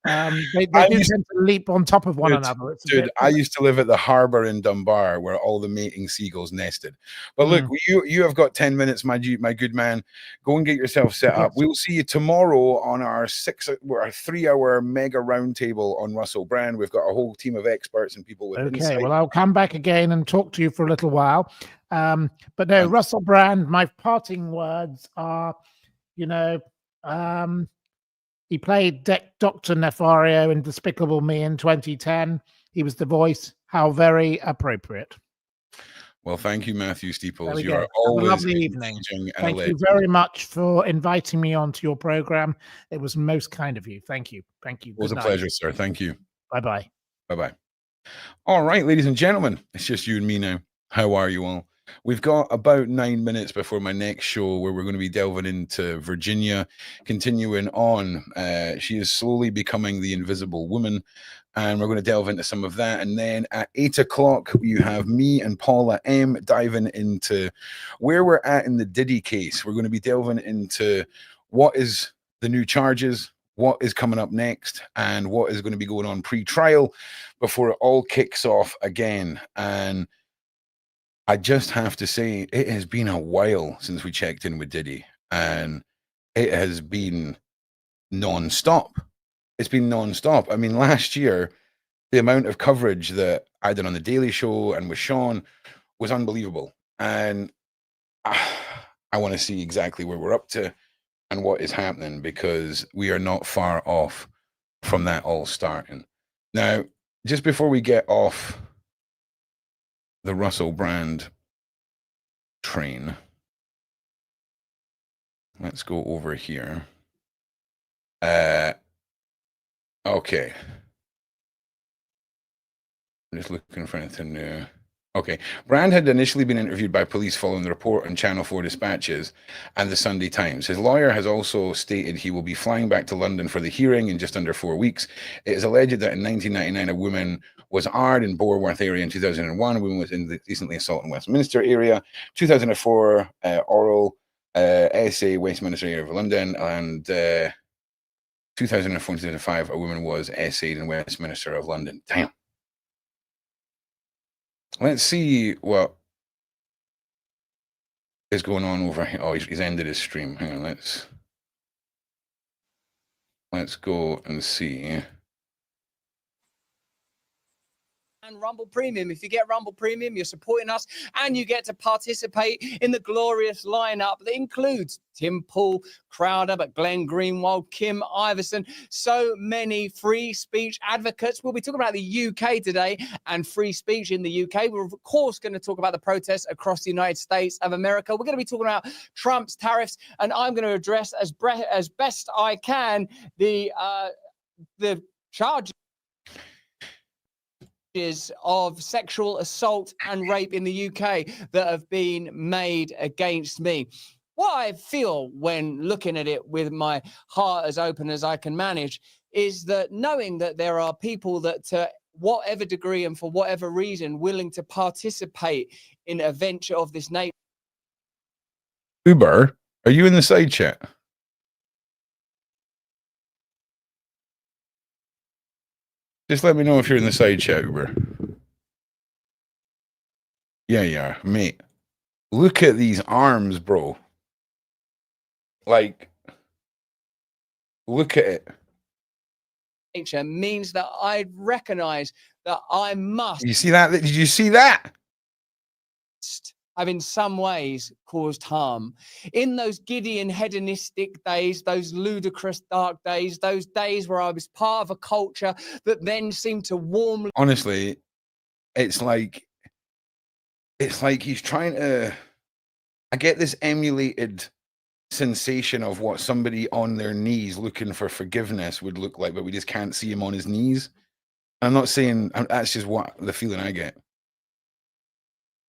They do tend to leap on top of one another. I used to live at the harbour in Dunbar, where all the mating seagulls nested. But look, you have got 10 minutes, my good man. Go and get yourself set up. We will see you tomorrow on our 3-hour mega roundtable on Russell Brand. We've got a whole team of experts and people with insight. Well, I'll come back again and talk to you for a little while. But no, Russell Brand, my parting words are, he played Dr. Nefario in Despicable Me in 2010. He was the voice. How very appropriate. Well, thank you, Mathew Steeples. You are always a lovely evening. Thank you very much for inviting me onto your program. It was most kind of you. Thank you. Thank you. It was a pleasure, sir. Thank you. Bye-bye. Bye-bye. All right, ladies and gentlemen, it's just you and me now. How are you all? We've got about 9 minutes before my next show, where we're going to be delving into Virginia, continuing on. She is slowly becoming the Invisible Woman, and we're going to delve into some of that. And then at 8 o'clock, you have me and Paula M diving into where we're at in the Diddy case. We're going to be delving into what is the new charges, what is coming up next, and what is going to be going on pre-trial before it all kicks off again. And I just have to say, it has been a while since we checked in with Diddy, and it has been non-stop. It's been non-stop. I mean, last year, the amount of coverage that I did on The Daily Show and with Sean was unbelievable. And I want to see exactly where we're up to and what is happening, because we are not far off from that all starting. Now, just before we get off the Russell Brand train, let's go over here. Okay. I'm just looking for anything new. Okay. Brand had initially been interviewed by police following the report on Channel 4 Dispatches and the Sunday Times. His lawyer has also stated he will be flying back to London for the hearing in just under 4 weeks. It is alleged that in 1999, a woman was Ard in Boreworth area. In 2001, a woman was indecently assaulted in Westminster area. 2004, oral SA, Westminster area of London. And 2004 2005, a woman was essayed in Westminster of London. Damn. Let's see what is going on over here. Oh, he's ended his stream. Hang on, let's go and see. And Rumble Premium. If you get Rumble Premium, you're supporting us and you get to participate in the glorious lineup that includes Tim Pool, Crowder, but Glenn Greenwald, Kim Iverson, so many free speech advocates. We'll be talking about the UK today and free speech in the UK. We're, of course, going to talk about the protests across the United States of America. We're going to be talking about Trump's tariffs, and I'm going to address as best I can the charge of sexual assault and rape in the UK that have been made against me. What I feel when looking at it with my heart as open as I can manage is that knowing that there are people that to whatever degree and for whatever reason willing to participate in a venture of this nature. Uber, are you in the side chat? Just let me know if you're in the side chat, Uber. Yeah, you are, mate. Look at these arms, bro. Like, look at it. Nature means that I recognize that I must. You see that? Did you see that? Have in some ways caused harm. In those giddy and hedonistic days, those ludicrous dark days, those days where I was part of a culture that then seemed to warmly. Honestly, it's like he's trying to. I get this emulated sensation of what somebody on their knees looking for forgiveness would look like, but we just can't see him on his knees. I'm not saying that's just what the feeling I get.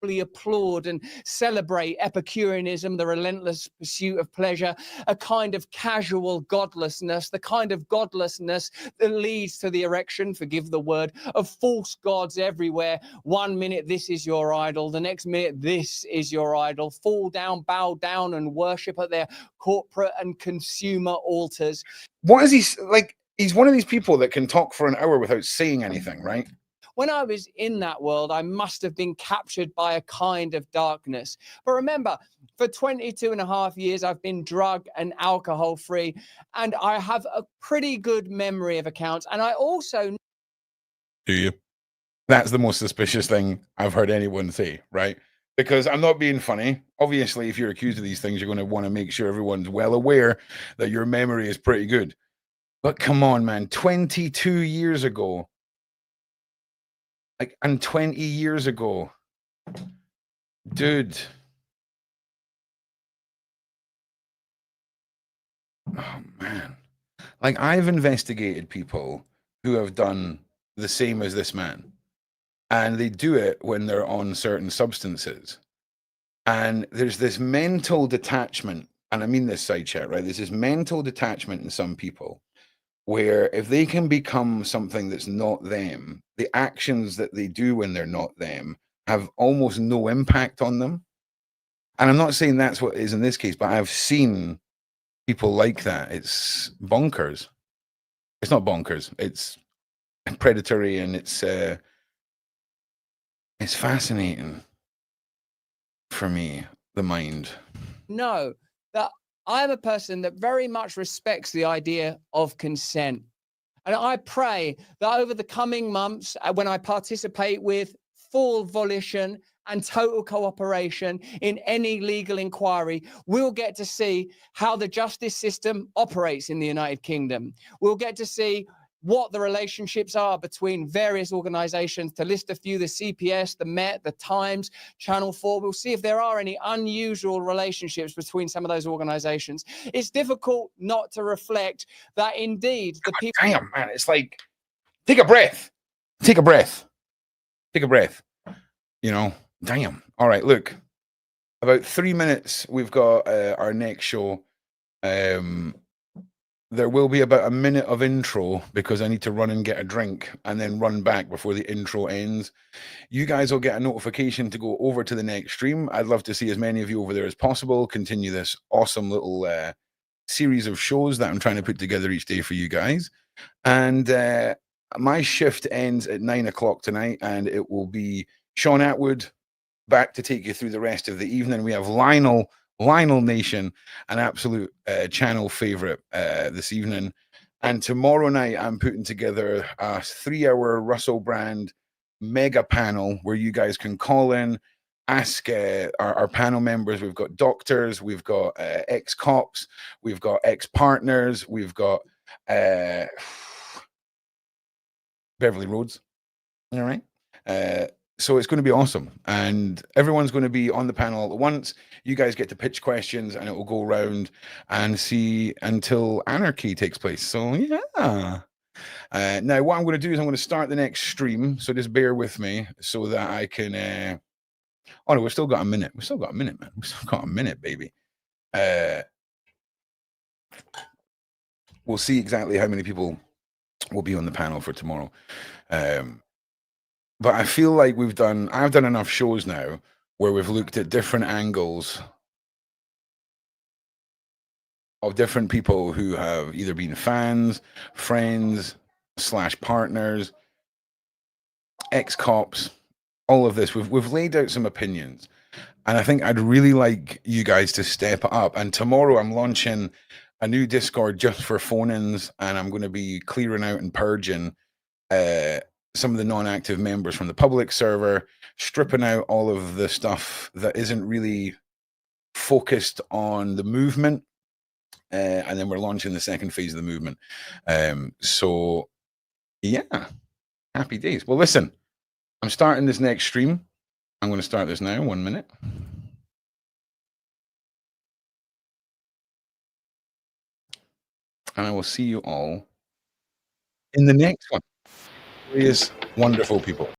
Applaud and celebrate Epicureanism, the relentless pursuit of pleasure, a kind of casual godlessness, the kind of godlessness that leads to the erection, forgive the word, of false gods everywhere. 1 minute, this is your idol. The next minute, this is your idol. Fall down, bow down, and worship at their corporate and consumer altars. What is he like? He's one of these people that can talk for an hour without saying anything, right? When I was in that world, I must have been captured by a kind of darkness. But remember, for 22 and a half years, I've been drug and alcohol free, and I have a pretty good memory of accounts. And I also. Do you? That's the most suspicious thing I've heard anyone say, right? Because I'm not being funny. Obviously, if you're accused of these things, you're going to want to make sure everyone's well aware that your memory is pretty good. But come on, man, 22 years ago. Like, and 20 years ago, dude. Oh, man. Like, I've investigated people who have done the same as this man. And they do it when they're on certain substances. And there's this mental detachment. And I mean this side chat, right? There's this mental detachment in some people where if they can become something that's not them, the actions that they do when they're not them have almost no impact on them. And I'm not saying that's what it is in this case, but I've seen people like that. It's bonkers. It's not bonkers. It's predatory, and it's fascinating for me, the mind. No, that I'm a person that very much respects the idea of consent. And I pray that over the coming months, when I participate with full volition and total cooperation in any legal inquiry, we'll get to see how the justice system operates in the United Kingdom. We'll get to see what the relationships are between various organizations. To list a few, the CPS, the Met, the Times, Channel 4. We'll see if there are any unusual relationships between some of those organizations. It's difficult not to reflect that indeed the people. Damn, man, it's like, take a breath. Take a breath. Take a breath. You know, damn. All right, look, about 3 minutes, we've got our next show. There will be about a minute of intro because I need to run and get a drink and then run back before the intro ends. You guys will get a notification to go over to the next stream. I'd love to see as many of you over there as possible. Continue this awesome little series of shows that I'm trying to put together each day for you guys. And my shift ends at 9 o'clock tonight, and it will be Sean Atwood back to take you through the rest of the evening. We have Lionel Nation, an absolute channel favorite this evening. And tomorrow night, I'm putting together a 3-hour Russell Brand mega panel where you guys can call in, ask our panel members. We've got doctors, we've got ex-cops, we've got ex-partners, we've got Beverly Rhodes. All right. So it's going to be awesome, and everyone's going to be on the panel all at once. You guys get to pitch questions, and it will go around and see until anarchy takes place. So yeah. Now what I'm going to do is I'm going to start the next stream. So just bear with me so that I can. Oh no, we've still got a minute. We've still got a minute, man. We've still got a minute, baby. We'll see exactly how many people will be on the panel for tomorrow. But I feel like I've done enough shows now where we've looked at different angles of different people who have either been fans, friends, / partners, ex-cops, all of this. We've laid out some opinions. And I think I'd really like you guys to step up. And tomorrow I'm launching a new Discord just for phone-ins, and I'm going to be clearing out and purging some of the non-active members from the public server, stripping out all of the stuff that isn't really focused on the movement. And then we're launching the second phase of the movement. So yeah, happy days. Well, listen, I'm starting this next stream. I'm going to start this now. 1 minute. And I will see you all in the next one. Glorious, wonderful people.